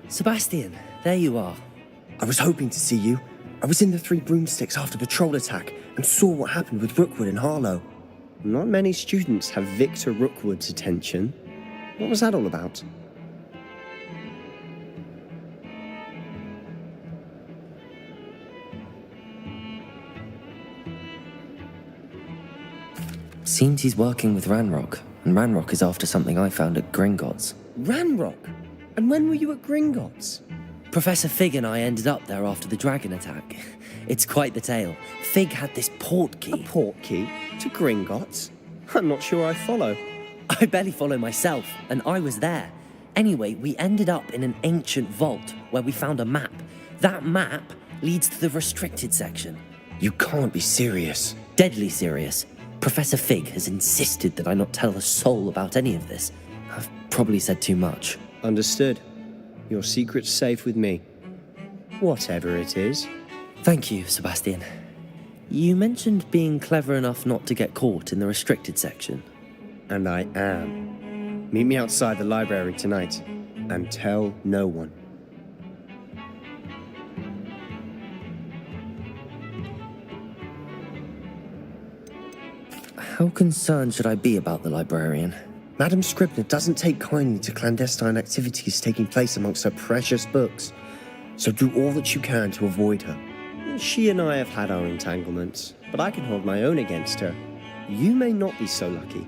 Sebastian, there you are. I was hoping to see you. I was in the Three Broomsticks after the troll attack and saw what happened with Rookwood and Harlow. Not many students have Victor Rookwood's attention. What was that all about? Seems he's working with Ranrock, and Ranrock is after something I found at Gringotts. Ranrock? And when were you at Gringotts? Professor Fig and I ended up there after the dragon attack. It's quite the tale. Fig had this port key. A port key? To Gringotts? I'm not sure I follow. I barely follow myself, and I was there. Anyway, we ended up in an ancient vault where we found a map. That map leads to the restricted section. You can't be serious. Deadly serious. Professor Fig has insisted that I not tell a soul about any of this. I've probably said too much. Understood. Your secret's safe with me. Whatever it is. Thank you, Sebastian. You mentioned being clever enough not to get caught in the restricted section. And I am. Meet me outside the library tonight, and tell no one. How concerned should I be about the librarian? Madam Scribner doesn't take kindly to clandestine activities taking place amongst her precious books, so do all that you can to avoid her. She and I have had our entanglements, but I can hold my own against her. You may not be so lucky.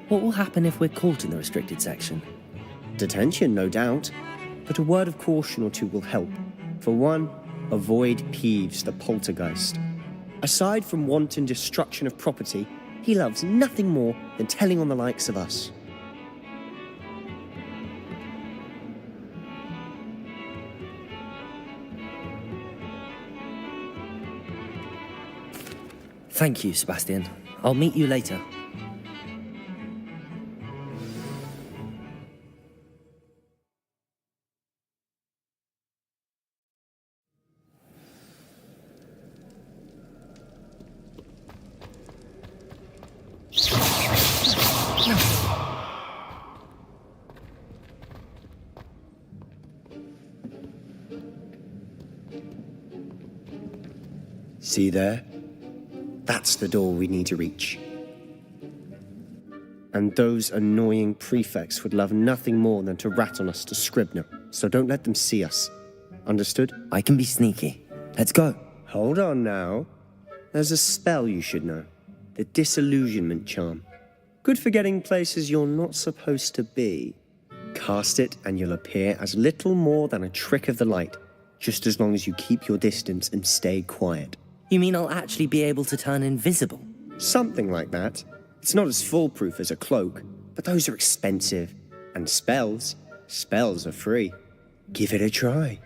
What will happen if we're caught in the restricted section? Detention, no doubt, but a word of caution or two will help. For one, avoid Peeves, the poltergeist. Aside from wanton destruction of property, he loves nothing more than telling on the likes of us. Thank you, Sebastian. I'll meet you later. See there? That's the door we need to reach. And those annoying prefects would love nothing more than to rat on us to Scribner, so don't let them see us. Understood? I can be sneaky. Let's go. Hold on now. There's a spell you should know. The Disillusionment Charm. Good for getting places you're not supposed to be. Cast it and you'll appear as little more than a trick of the light, just as long as you keep your distance and stay quiet. You mean I'll actually be able to turn invisible? Something like that. It's not as foolproof as a cloak, but those are expensive. And spells are free. Give it a try.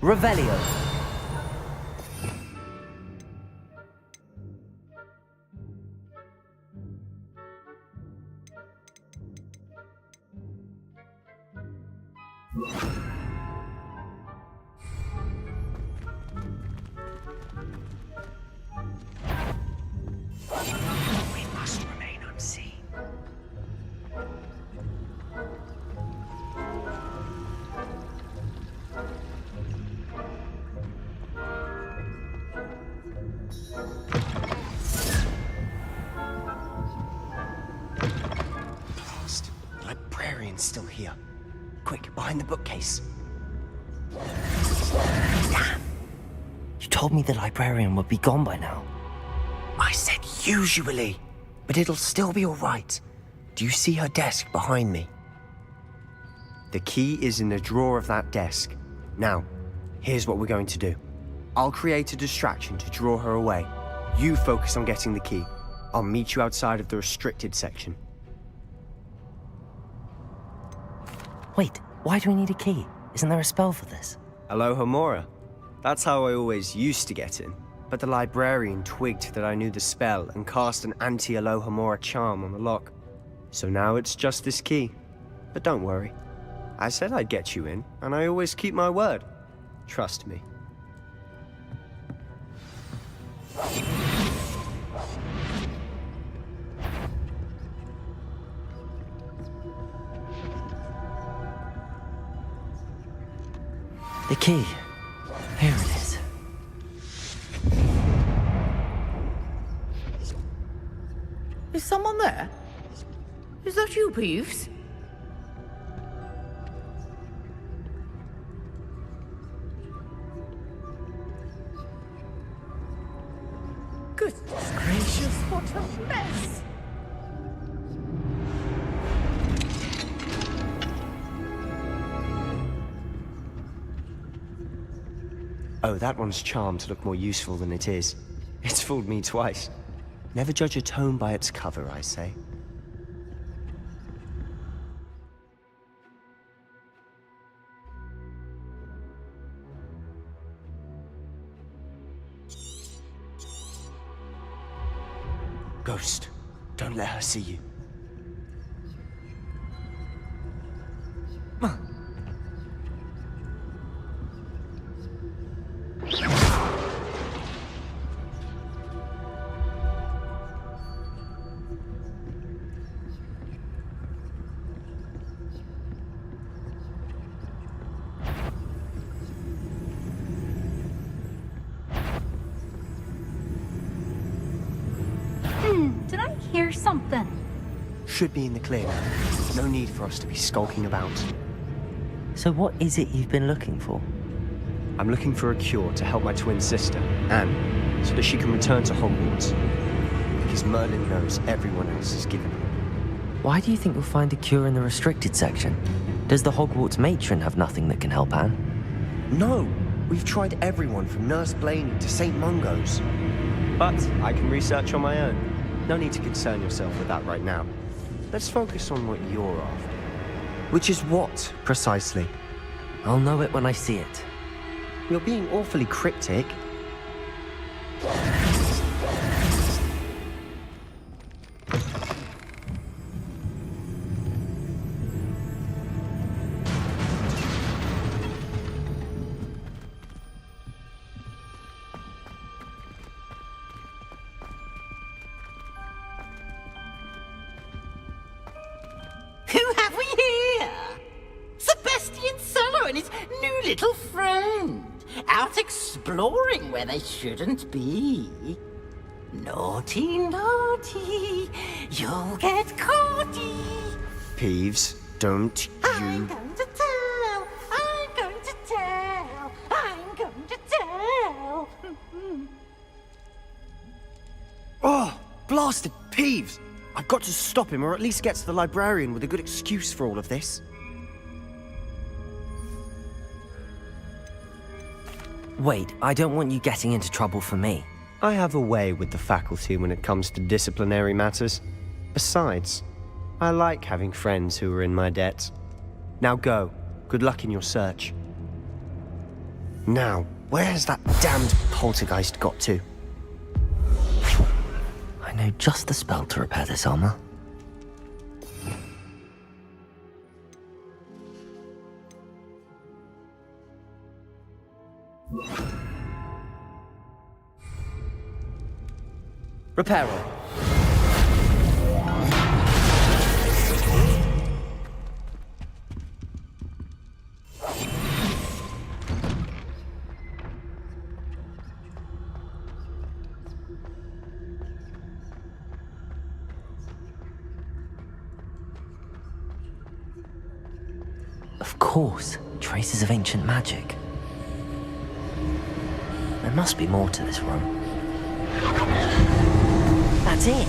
Revelio. We must remain unseen. Blast. The librarian's still here. Quick, behind the bookcase. Damn. You told me the librarian would be gone by now. I said usually, but it'll still be all right. Do you see her desk behind me? The key is in the drawer of that desk. Now, here's what we're going to do. I'll create a distraction to draw her away. You focus on getting the key. I'll meet you outside of the restricted section. Wait, why do we need a key? Isn't there a spell for this? Alohomora. That's how I always used to get in. But the librarian twigged that I knew the spell and cast an anti-Alohomora charm on the lock. So now it's just this key. But don't worry. I said I'd get you in, and I always keep my word. Trust me. The key. Here it is. Is someone there? Is that you, Peeves? Goodness gracious, what a mess! Oh, that one's charmed to look more useful than it is. It's fooled me twice. Never judge a tome by its cover, I say. Ghost, don't let her see you. Did I hear something? should be in the clear. No need for us to be skulking about. So what is it you've been looking for? I'm looking for a cure to help my twin sister, Anne, so that she can return to Hogwarts. Because Merlin knows everyone else is given up. Why do you think you'll find a cure in the restricted section? Does the Hogwarts matron have nothing that can help Anne? No! We've tried everyone from Nurse Blaney to St. Mungo's. But I can research on my own. No need to concern yourself with that right now. Let's focus on what you're after. Which is what, precisely? I'll know it when I see it. You're being awfully cryptic. Who have we here? Sebastian Sallow and his new little friend. Out exploring where they shouldn't be. Naughty, naughty, you'll get caughty. Peeves, don't I'm you... going to tell, I'm going to tell, I'm going to tell. Oh, blasted Peeves! I've got to stop him, or at least get to the librarian with a good excuse for all of this. Wait, I don't want you getting into trouble for me. I have a way with the faculty when it comes to disciplinary matters. Besides, I like having friends who are in my debt. Now go. Good luck in your search. Now, where's that damned poltergeist got to? I know just the spell to repair this armor. Reparo. Of course, traces of ancient magic. There must be more to this room. That's it!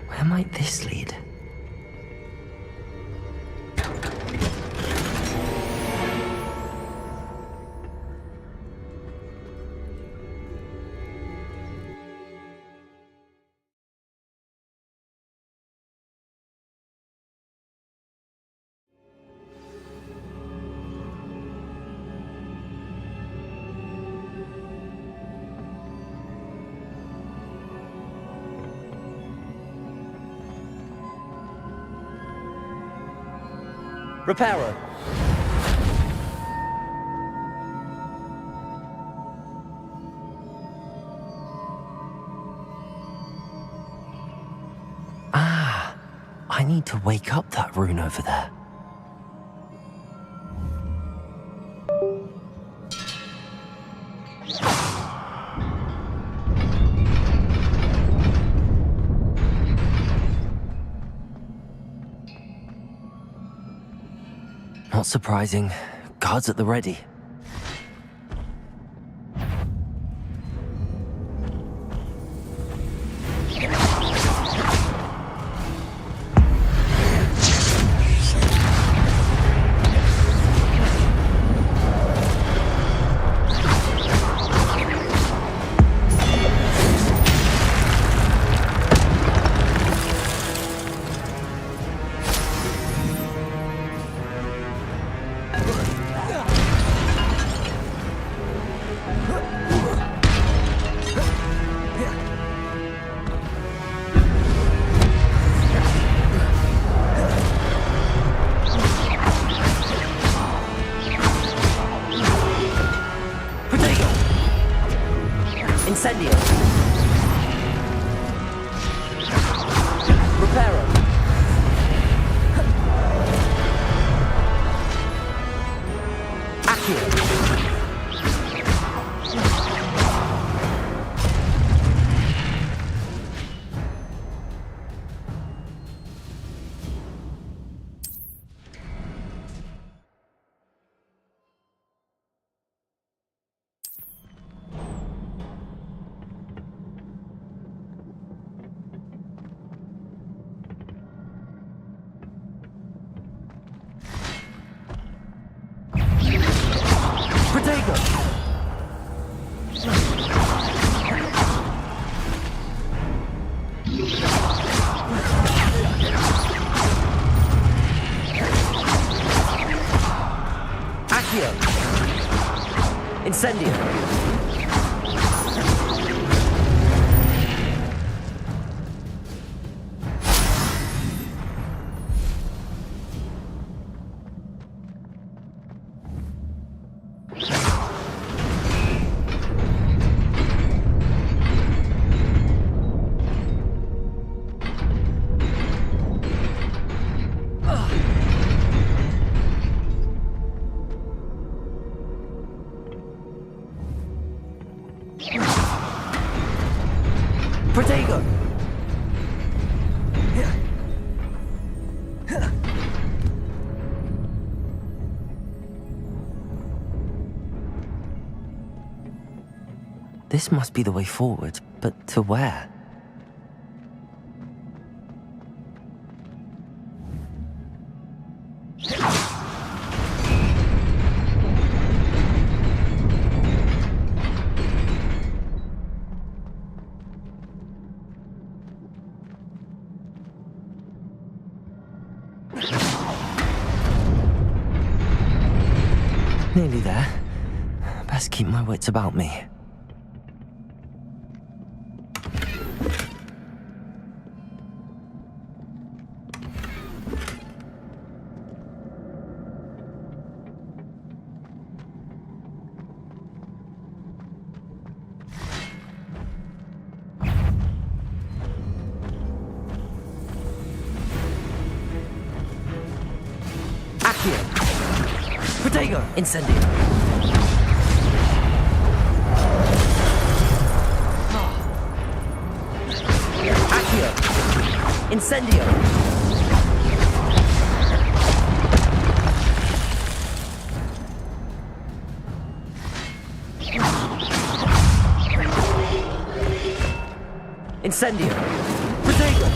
Where might this lead? Reparo. Ah, I need to wake up that rune over there. Not surprising. Guards at the ready. Incendio. Reparo. Accio. Protego! Accio! Incendio! Protego! This must be the way forward, but to where? Nearly there. Best keep my wits about me. Accio! Protego! Incendio! Accio! Incendio! Incendio! Protego!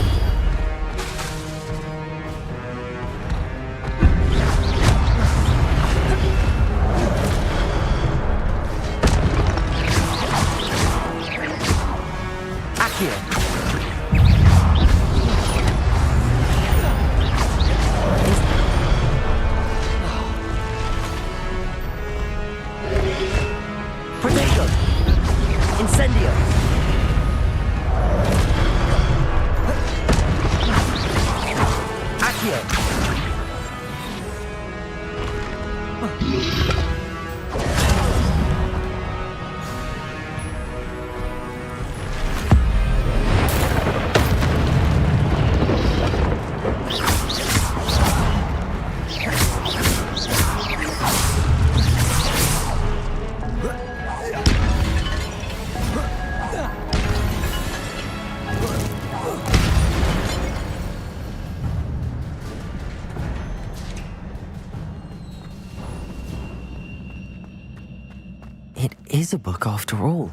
Accio! Protego! Incendio! Accio! It is a book after all.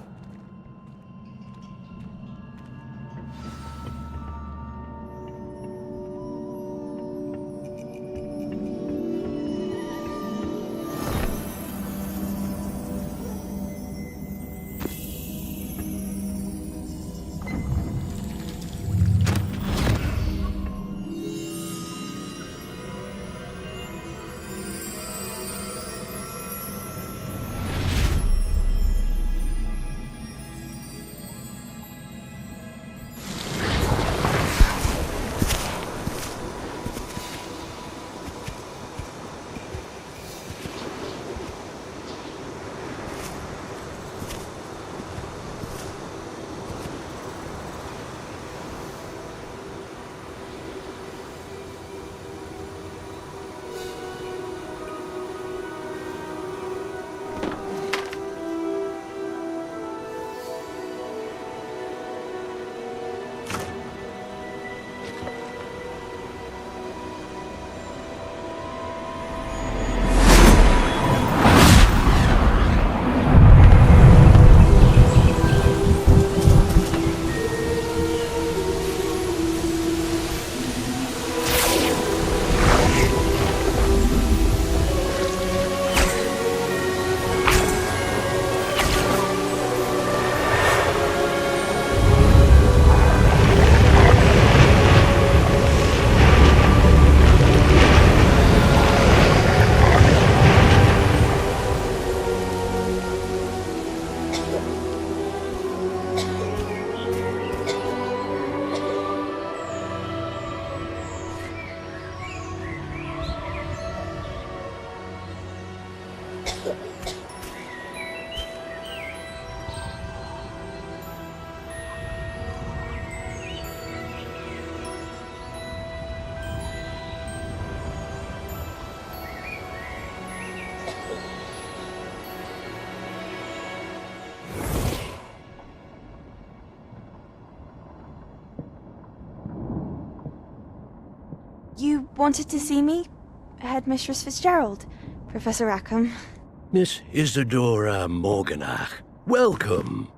You wanted to see me? Headmistress Fitzgerald, Professor Rackham. Miss Isadora Morganach, welcome.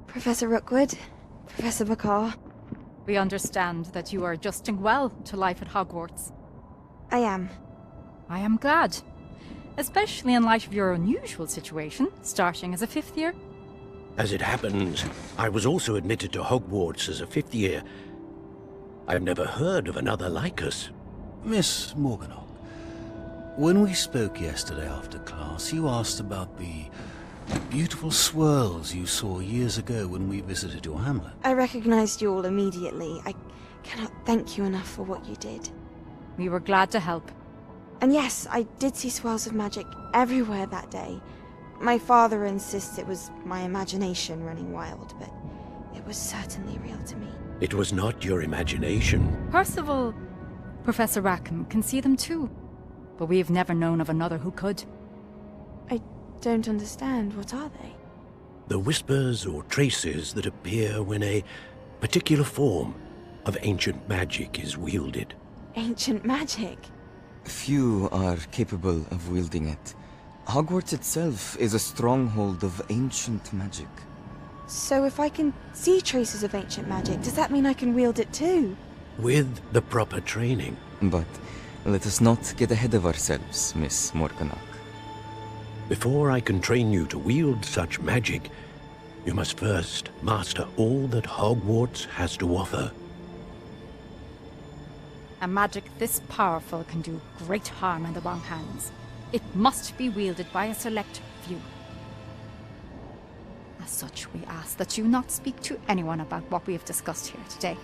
Professor Rookwood, Professor McCaw. We understand that you are adjusting well to life at Hogwarts. I am. I am glad. Especially in light of your unusual situation, starting as a 5th year. As it happens, I was also admitted to Hogwarts as a 5th year. I've never heard of another like us. Miss Morganach, when we spoke yesterday after class, you asked about the beautiful swirls you saw years ago when we visited your hamlet. I recognized you all immediately. I cannot thank you enough for what you did. We were glad to help. And yes, I did see swirls of magic everywhere that day. My father insists it was my imagination running wild, but it was certainly real to me. It was not your imagination. Percival, Professor Rackham can see them too. But we have never known of another who could. I don't understand. What are they? The whispers or traces that appear when a particular form of ancient magic is wielded. Ancient magic? Few are capable of wielding it. Hogwarts itself is a stronghold of ancient magic. So if I can see traces of ancient magic, does that mean I can wield it too? With the proper training. But let us not get ahead of ourselves, Miss Morganach. Before I can train you to wield such magic, you must first master all that Hogwarts has to offer. A magic this powerful can do great harm in the wrong hands. It must be wielded by a select few. As such, we ask that you not speak to anyone about what we have discussed here today.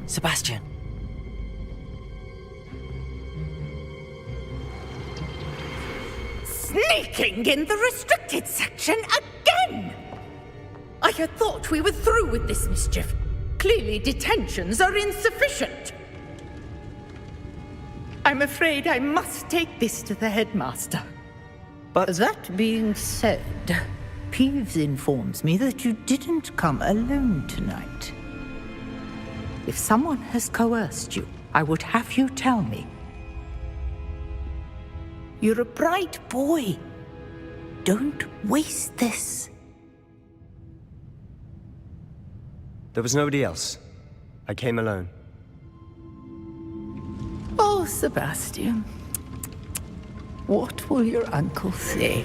Sebastian. Sneaking in the restricted section again! I had thought we were through with this mischief. Clearly detentions are insufficient. I'm afraid I must take this to the headmaster. But that being said, Peeves informs me that you didn't come alone tonight. If someone has coerced you, I would have you tell me. You're a bright boy. Don't waste this. There was nobody else. I came alone. Oh, Sebastian. What will your uncle say?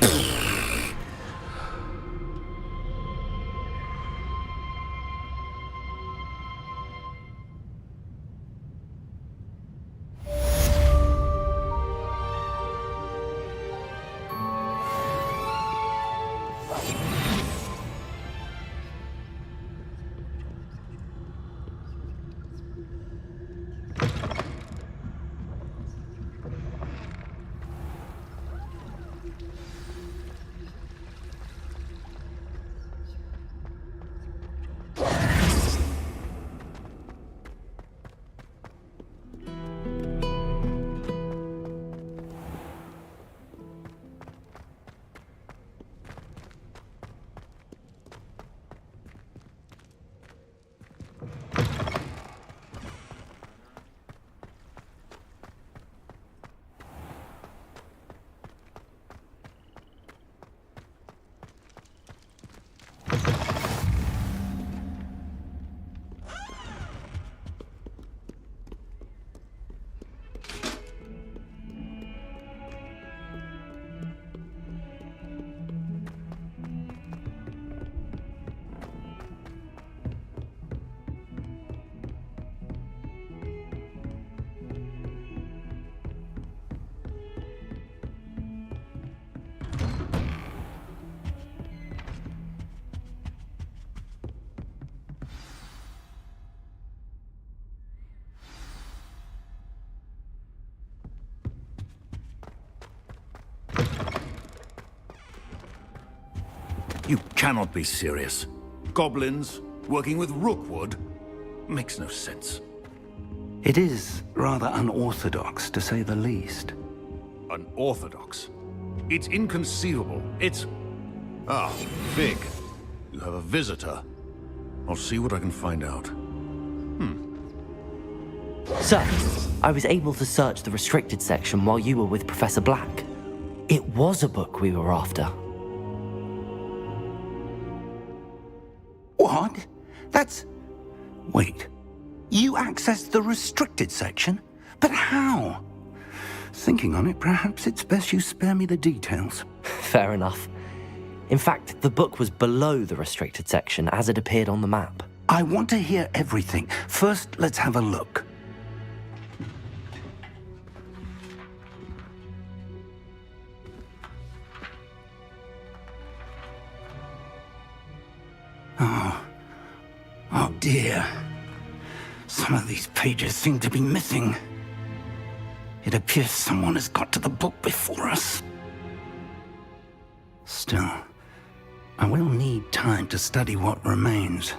You cannot be serious. Goblins, working with Rookwood? Makes no sense. It is rather unorthodox, to say the least. Unorthodox? It's inconceivable. It's... Ah, Fig. You have a visitor. I'll see what I can find out. Sir, I was able to search the restricted section while you were with Professor Black. It was a book we were after. What? That's... Wait. You accessed the restricted section? But how? Thinking on it, perhaps it's best you spare me the details. Fair enough. In fact, the book was below the restricted section as it appeared on the map. I want to hear everything. First, let's have a look. Oh dear. Some of these pages seem to be missing. It appears someone has got to the book before us. Still, I will need time to study what remains.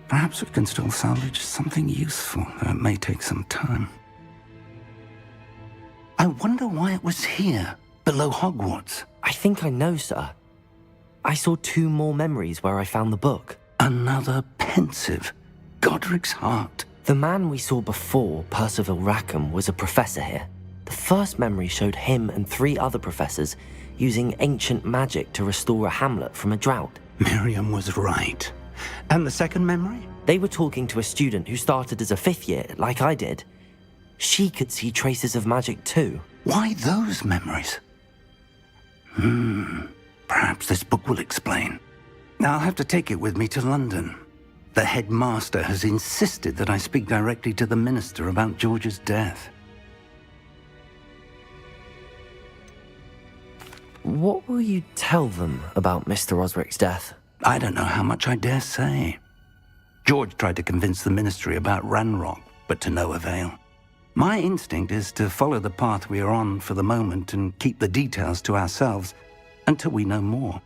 Perhaps we can still salvage something useful, though it may take some time. I wonder why it was here, below Hogwarts. I think I know, sir. I saw 2 more memories where I found the book. Another pensive. Godric's heart. The man we saw before, Percival Rackham, was a professor here. The first memory showed him and 3 other professors using ancient magic to restore a hamlet from a drought. Miriam was right. And the second memory? They were talking to a student who started as a 5th year, like I did. She could see traces of magic too. Why those memories? Perhaps this book will explain. I'll have to take it with me to London. The headmaster has insisted that I speak directly to the minister about George's death. What will you tell them about Mr. Osric's death? I don't know how much I dare say. George tried to convince the ministry about Ranrock, but to no avail. My instinct is to follow the path we are on for the moment and keep the details to ourselves until we know more.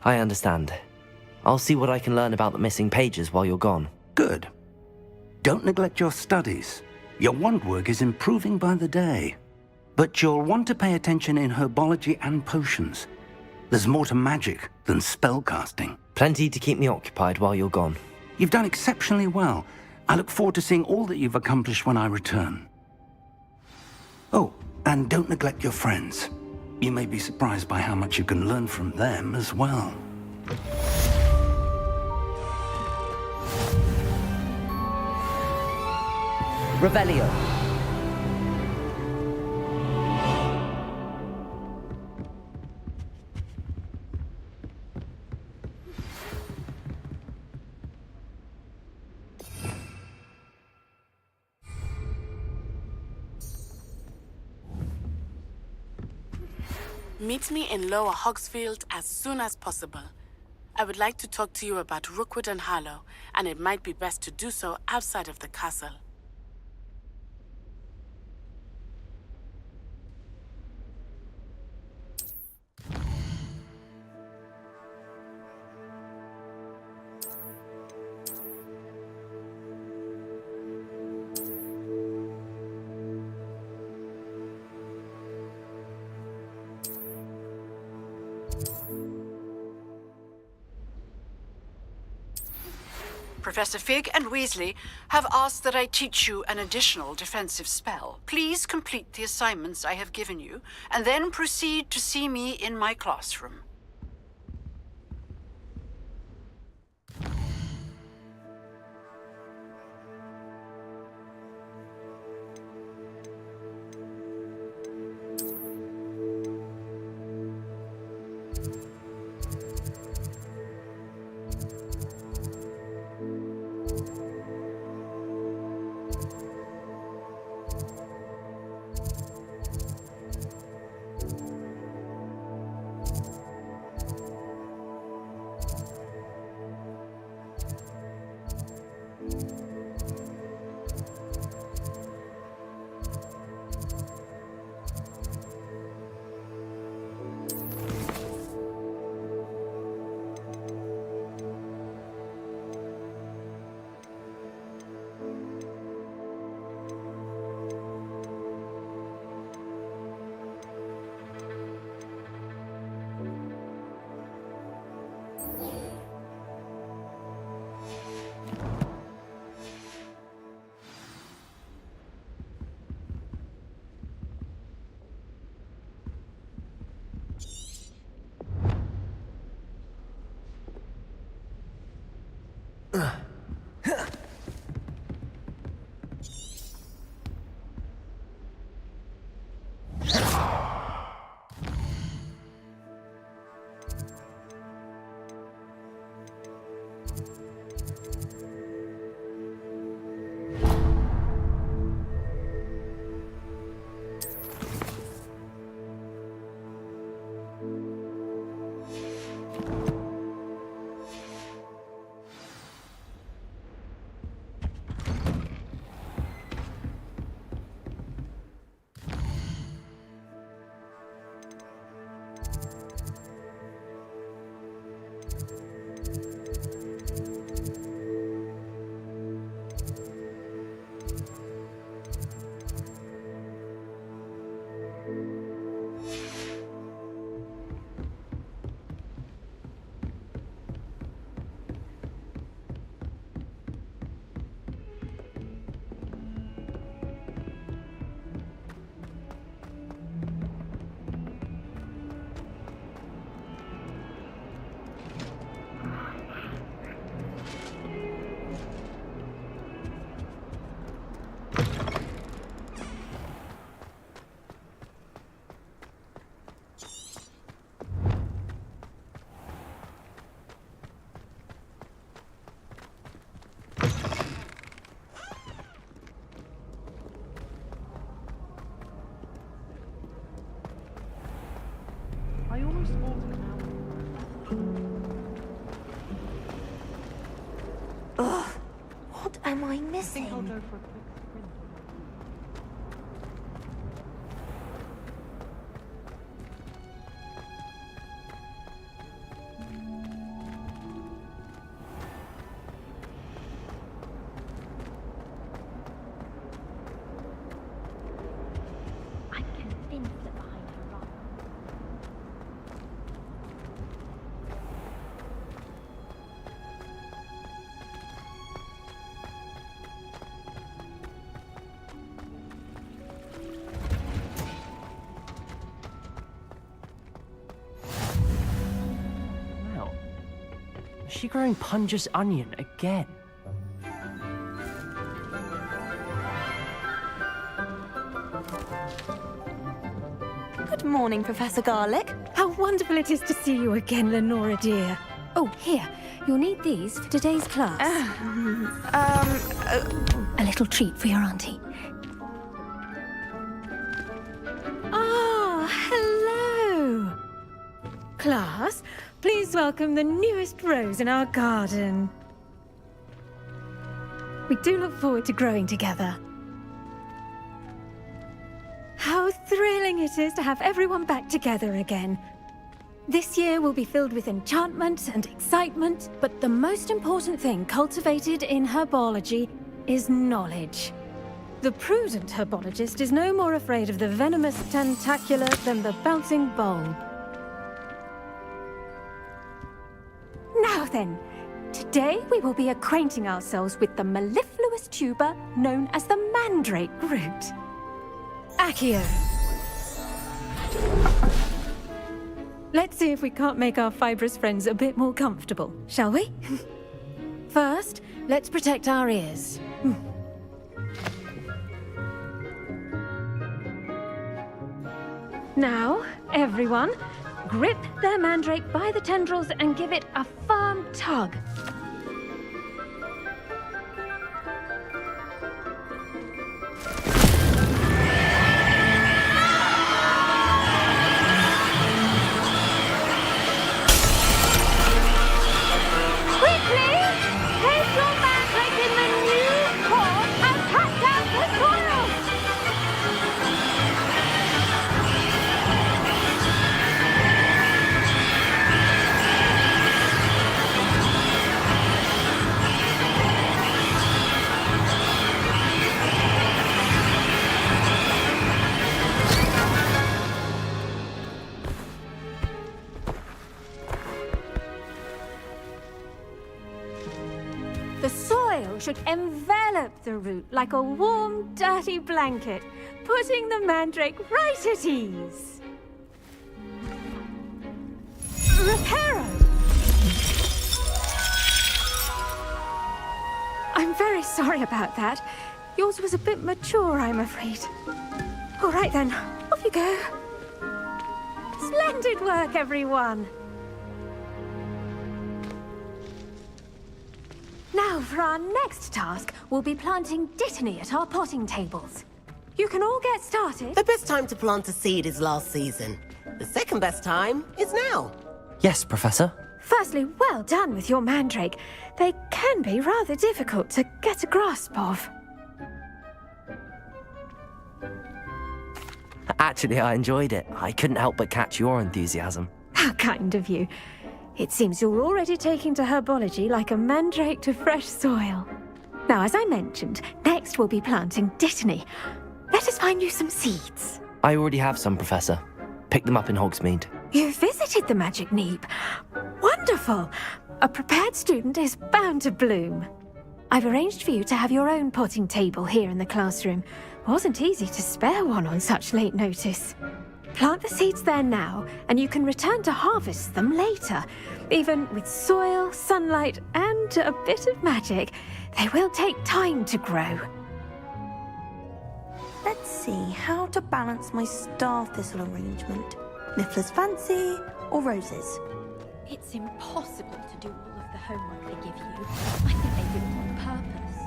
I understand. I'll see what I can learn about the missing pages while you're gone. Good. Don't neglect your studies. Your wand work is improving by the day. But you'll want to pay attention in herbology and potions. There's more to magic than spellcasting. Plenty to keep me occupied while you're gone. You've done exceptionally well. I look forward to seeing all that you've accomplished when I return. Oh, and don't neglect your friends. You may be surprised by how much you can learn from them as well. Revelio. Meet me in Lower Hogsfield as soon as possible. I would like to talk to you about Rookwood and Harlow, and it might be best to do so outside of the castle. Professor Fig and Weasley have asked that I teach you an additional defensive spell. Please complete the assignments I have given you, and then proceed to see me in my classroom. Ugh, what am I missing? I'm convinced that behind her rock. Wow. Is she growing Punja's onion again? Good morning, Professor Garlick. How wonderful it is to see you again, Lenora dear. Oh, here. You'll need these for today's class. A little treat for your auntie. Ah, hello. Class, please welcome the newest rose in our garden. We do look forward to growing together. How thrilling it is to have everyone back together again. This year will be filled with enchantment and excitement, but the most important thing cultivated in herbology is knowledge. The prudent herbologist is no more afraid of the venomous tentacular than the bouncing bulb. Now then, today we will be acquainting ourselves with the mellifluous tuber known as the mandrake root. Accio. Let's see if we can't make our fibrous friends a bit more comfortable, shall we? First, let's protect our ears. Now, everyone, grip their mandrake by the tendrils and give it a firm tug. The soil should envelop the root like a warm, dirty blanket, putting the mandrake right at ease. Reparo! very sorry about that. Yours was a bit mature, I'm afraid. All right then, off you go. Splendid work, everyone. Now, for our next task, we'll be planting dittany at our potting tables. You can all get started. The best time to plant a seed is last season. The second best time is now. Yes, Professor. Firstly, well done with your mandrake. They can be rather difficult to get a grasp of. Actually, I enjoyed it. I couldn't help but catch your enthusiasm. How kind of you. It seems you're already taking to herbology like a mandrake to fresh soil. Now, as I mentioned, next we'll be planting dittany. Let us find you some seeds. I already have some, Professor. Picked them up in Hogsmeade. You visited the Magic Neep. Wonderful! A prepared student is bound to bloom. I've arranged for you to have your own potting table here in the classroom. Wasn't easy to spare one on such late notice. Plant the seeds there now, and you can return to harvest them later. Even with soil, sunlight, and a bit of magic, they will take time to grow. Let's see how to balance my star thistle arrangement. Niffler's fancy or roses? It's impossible to do all of the homework they give you. I think they do it on purpose.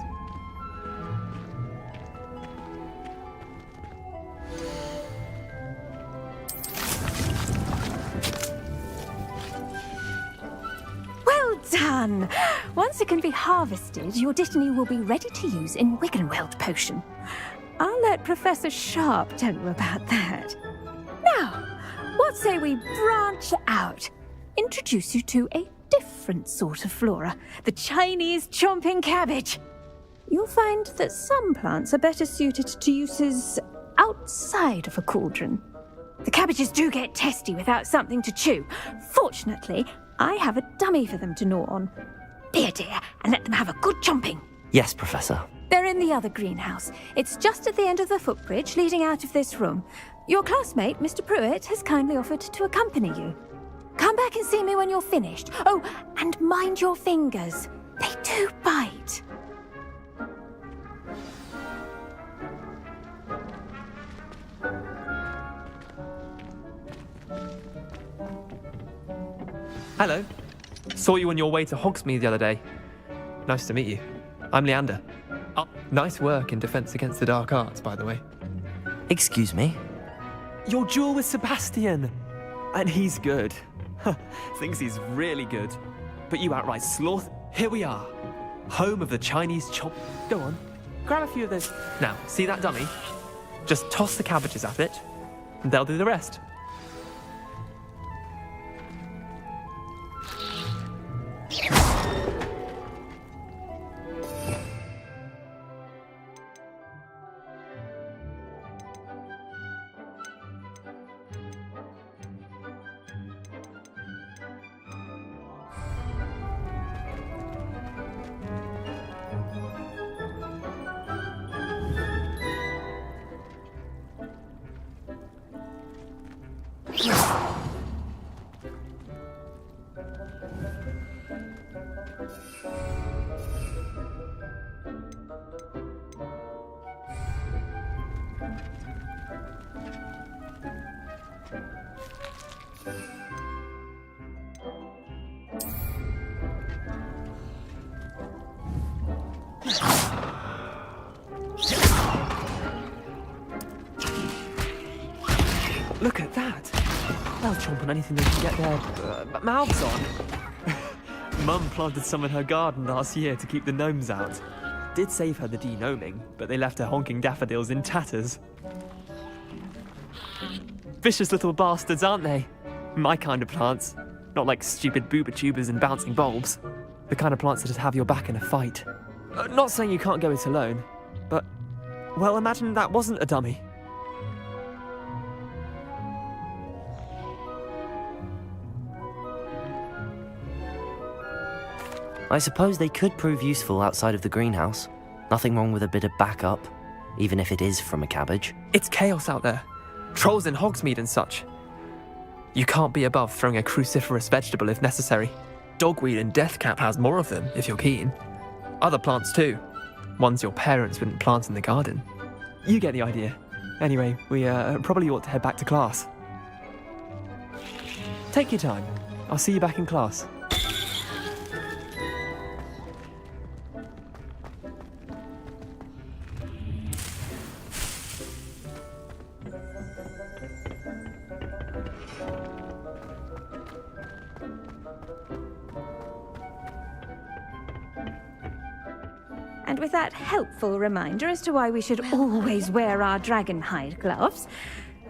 Well done! Once it can be harvested, your dittany will be ready to use in Wiggenweld potion. I'll let Professor Sharp tell you about that. Now, what say we branch out? Introduce you to a different sort of flora, the Chinese chomping cabbage. You'll find that some plants are better suited to uses outside of a cauldron. The cabbages do get testy without something to chew. Fortunately, I have a dummy for them to gnaw on. Be a dear and let them have a good chomping. Yes, Professor. They're in the other greenhouse. It's just at the end of the footbridge leading out of this room. Your classmate, Mr. Pruitt, has kindly offered to accompany you. Come back and see me when you're finished. Oh, and mind your fingers. They do bite. Hello. Saw you on your way to Hogsmeade the other day. Nice to meet you. I'm Leander. Oh, nice work in Defense Against the Dark Arts, by the way. Excuse me? Your duel with Sebastian! And he's good. Thinks he's really good. But you outright sloth. Here we are. Home of the Chinese chop. Go on. Grab a few of those. Now, see that dummy? Just toss the cabbages at it, and they'll do the rest. Look at that! They'll chomp on anything they can get their mouths on. Mum planted some in her garden last year to keep the gnomes out. Did save her the de-gnoming, but they left her honking daffodils in tatters. Vicious little bastards, aren't they? My kind of plants. Not like stupid booba tubers and bouncing bulbs. The kind of plants that just have your back in a fight. Not saying you can't go it alone, but, well, imagine that wasn't a dummy. I suppose they could prove useful outside of the greenhouse. Nothing wrong with a bit of backup, even if it is from a cabbage. It's chaos out there. Trolls in Hogsmeade and such. You can't be above throwing a cruciferous vegetable if necessary. Dogweed and deathcap has more of them, if you're keen. Other plants too. ones your parents wouldn't plant in the garden. You get the idea. Anyway, we probably ought to head back to class. Take your time. I'll see you back in class. And with that helpful reminder as to why we should always wear our dragon hide gloves,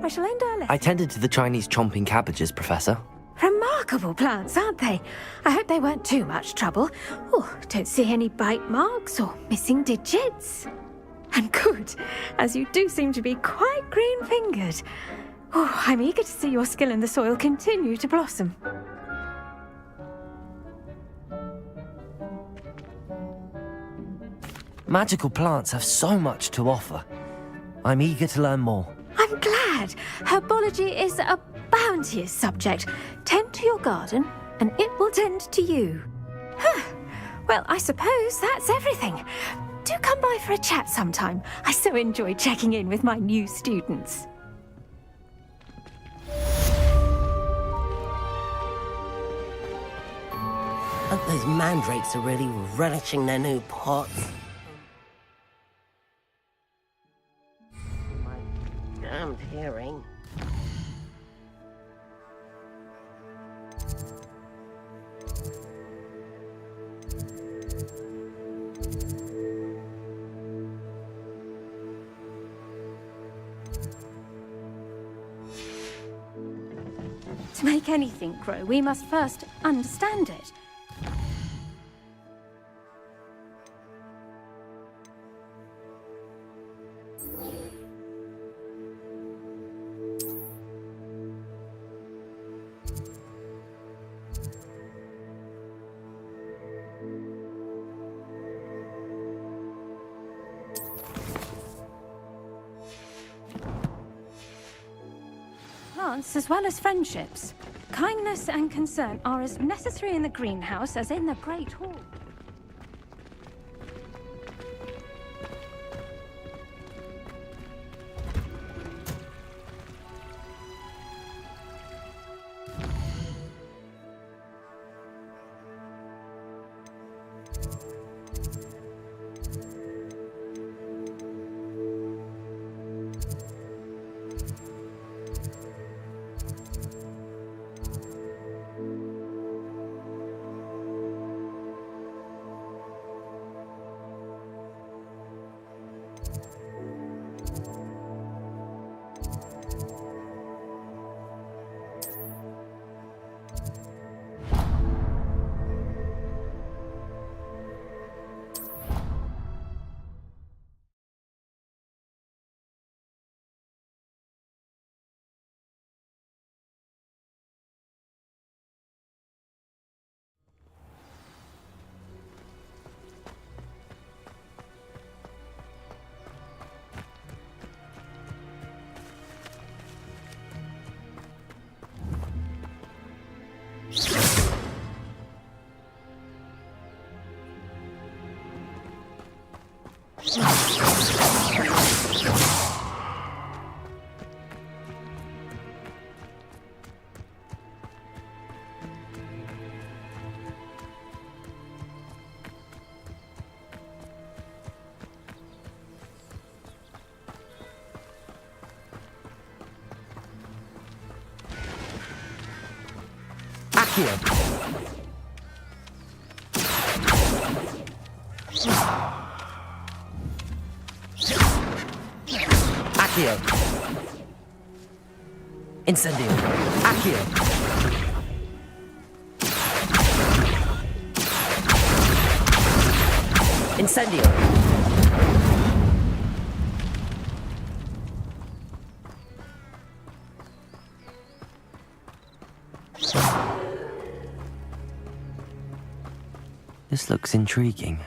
I shall end our lesson. I tended to the Chinese chomping cabbages, Professor. Remarkable plants, aren't they? I hope they weren't too much trouble. Oh, don't see any bite marks or missing digits. And good, as you do seem to be quite green-fingered. Oh, I'm eager to see your skill in the soil continue to blossom. Magical plants have so much to offer. I'm eager to learn more. I'm glad. Herbology is a bounteous subject. Tend to your garden, and it will tend to you. Well, I suppose that's everything. Do come by for a chat sometime. I so enjoy checking in with my new students. Hope those mandrakes are really relishing their new pots. My damned hearing. To make anything grow, we must first understand it. Plants as well as friendships. Kindness and concern are as necessary in the greenhouse as in the Great Hall. Accio. Accio. Incendio. Accio. Incendio. This looks intriguing.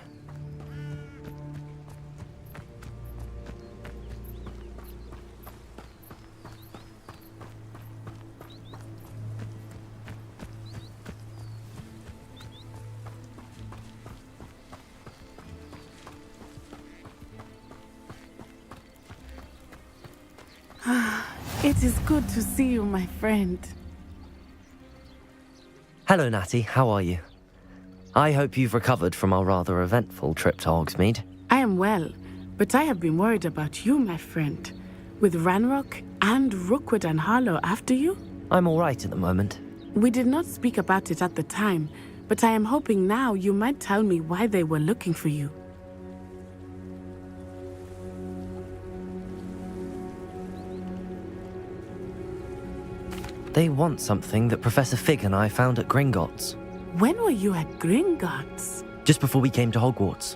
It is good to see you, my friend. Hello, Natty. How are you? I hope you've recovered from our rather eventful trip to Hogsmeade. I am well, but I have been worried about you, my friend. With Ranrock and Rookwood and Harlow after you? I'm all right at the moment. We did not speak about it at the time, but I am hoping now you might tell me why they were looking for you. They want something that Professor Fig and I found at Gringotts. When were you at Gringotts? Just before we came to Hogwarts.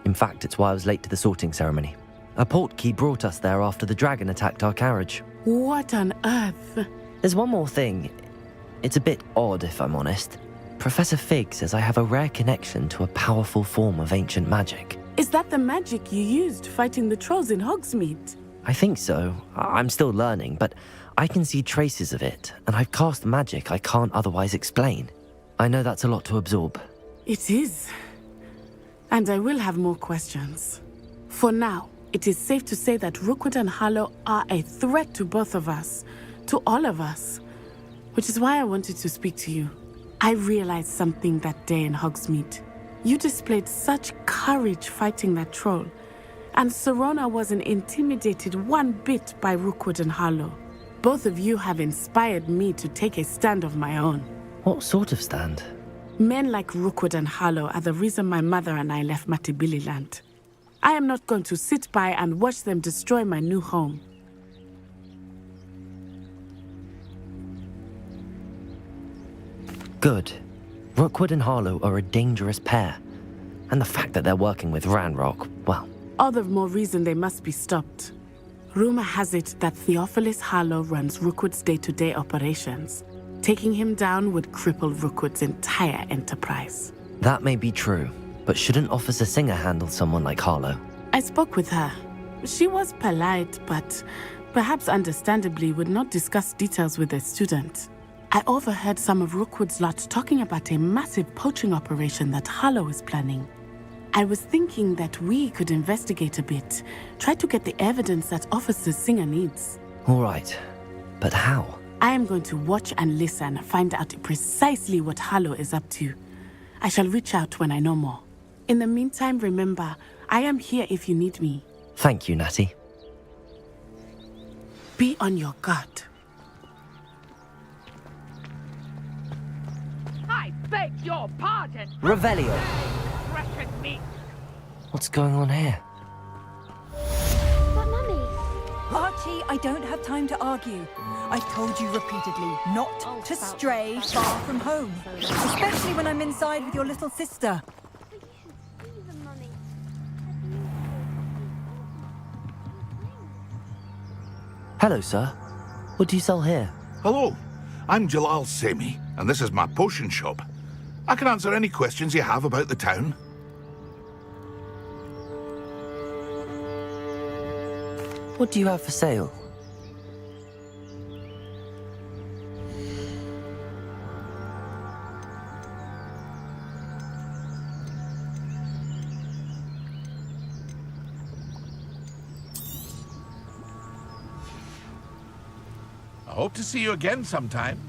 In fact, it's why I was late to the sorting ceremony. A portkey brought us there after the dragon attacked our carriage. What on earth? There's one more thing. It's a bit odd, if I'm honest. Professor Fig says I have a rare connection to a powerful form of ancient magic. Is that the magic you used fighting the trolls in Hogsmeade? I think so. I'm still learning, but I can see traces of it, and I've cast magic I can't otherwise explain. I know that's a lot to absorb. It is. And I will have more questions. For now, it is safe to say that Rookwood and Harlow are a threat to both of us, to all of us. Which is why I wanted to speak to you. I realized something that day in Hogsmeade. You displayed such courage fighting that troll, and Serona wasn't intimidated one bit by Rookwood and Harlow. Both of you have inspired me to take a stand of my own. What sort of stand? Men like Rookwood and Harlow are the reason my mother and I left Matibililand. I am not going to sit by and watch them destroy my new home. Good. Rookwood and Harlow are a dangerous pair. And the fact that they're working with Ranrock, well... All the more reason they must be stopped. Rumor has it that Theophilus Harlow runs Rookwood's day-to-day operations. Taking him down would cripple Rookwood's entire enterprise. That may be true, but shouldn't Officer Singer handle someone like Harlow? I spoke with her. She was polite, but perhaps understandably would not discuss details with a student. I overheard some of Rookwood's lot talking about a massive poaching operation that Harlow is planning. I was thinking that we could investigate a bit, try to get the evidence that Officer Singer needs. All right, but how? I am going to watch and listen, find out precisely what Harlow is up to. I shall reach out when I know more. In the meantime, remember, I am here if you need me. Thank you, Natty. Be on your guard. I beg your pardon! Revelio! Threaten me! What's going on here? But Mummy... Archie, I don't have time to argue. I've told you repeatedly not to stray far from home. Especially when I'm inside with your little sister. Hello, sir. What do you sell here? Hello, I'm Jalal Semi, and this is my potion shop. I can answer any questions you have about the town. What do you have for sale? I hope to see you again sometime.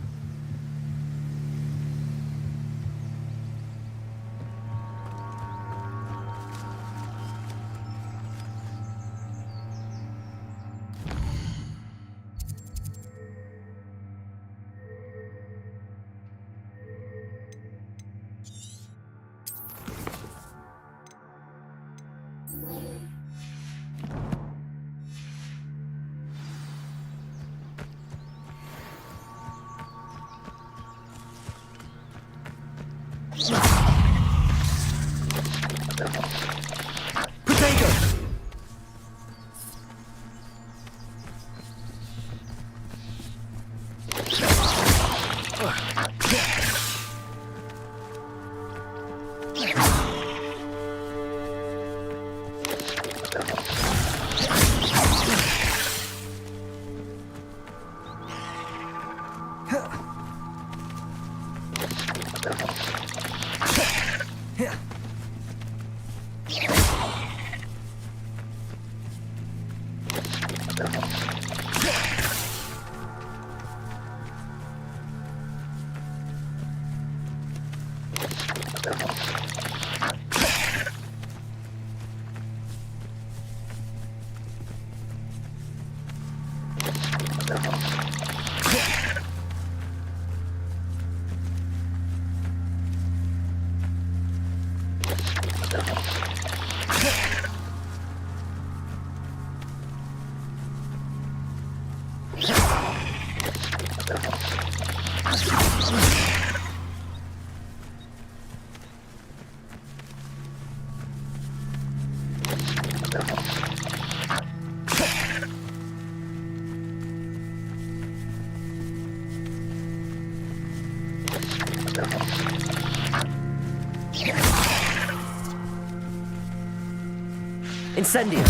Incendio!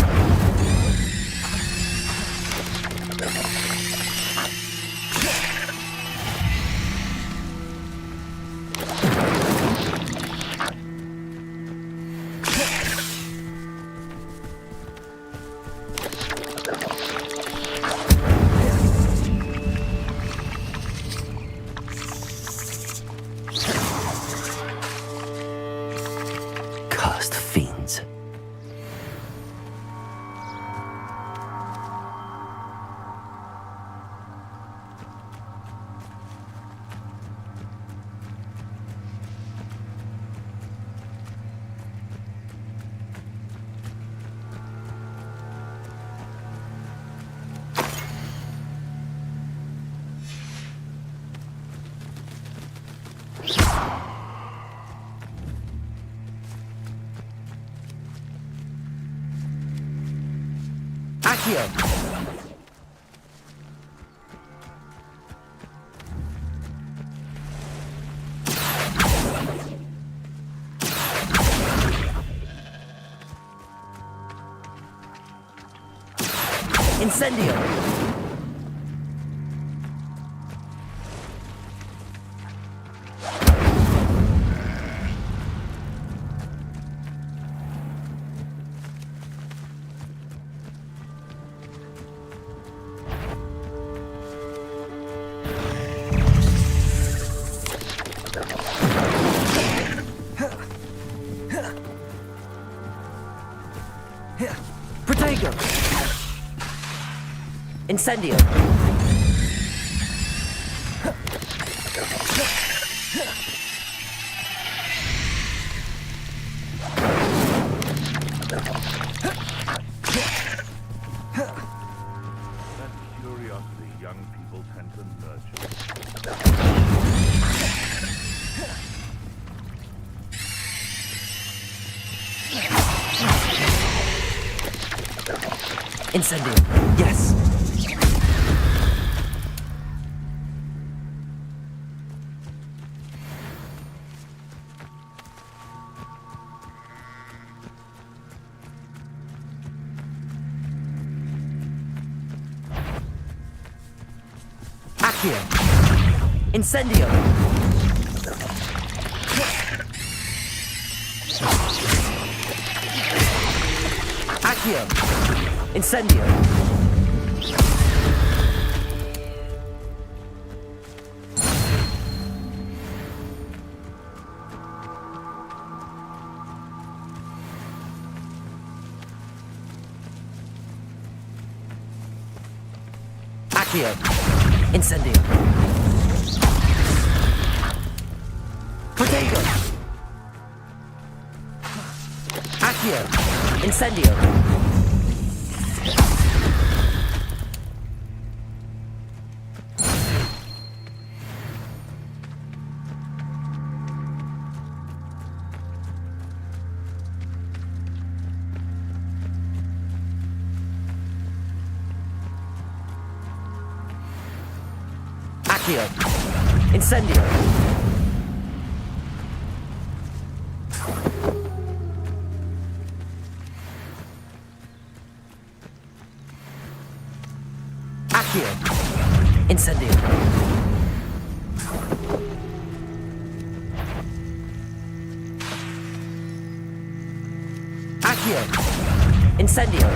Cursed fiends. Accio! Incendio! Protego! Incendio! Curiosity young people tend to nurture. Incendio! Yes! Accio! Incendio! Accio! Incendio! Accio! Incendio! Protego! Accio! Incendio! Accio! Incendio! Accio! Incendio! Accio! Incendio!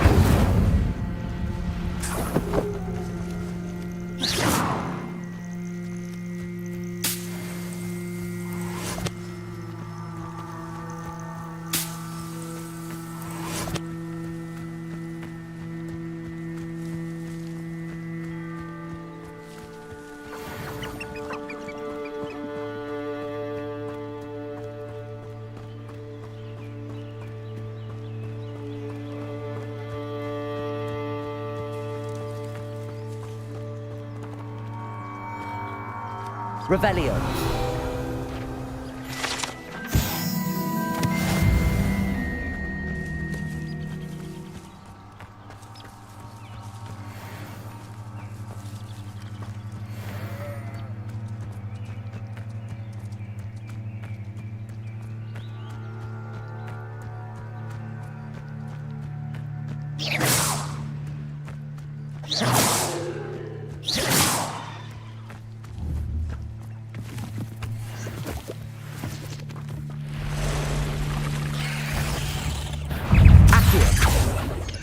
Revelio.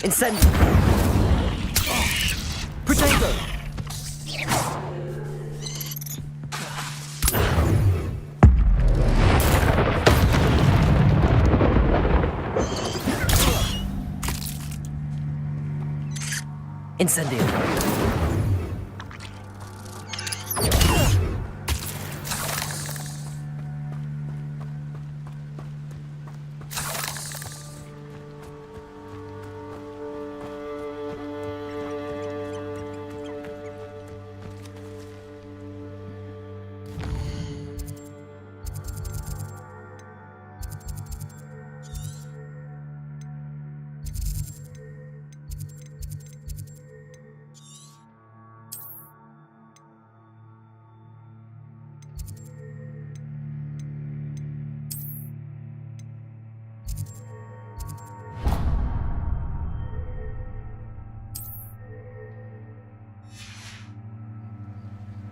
Incendio! Protego! Incendio!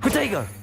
Protego!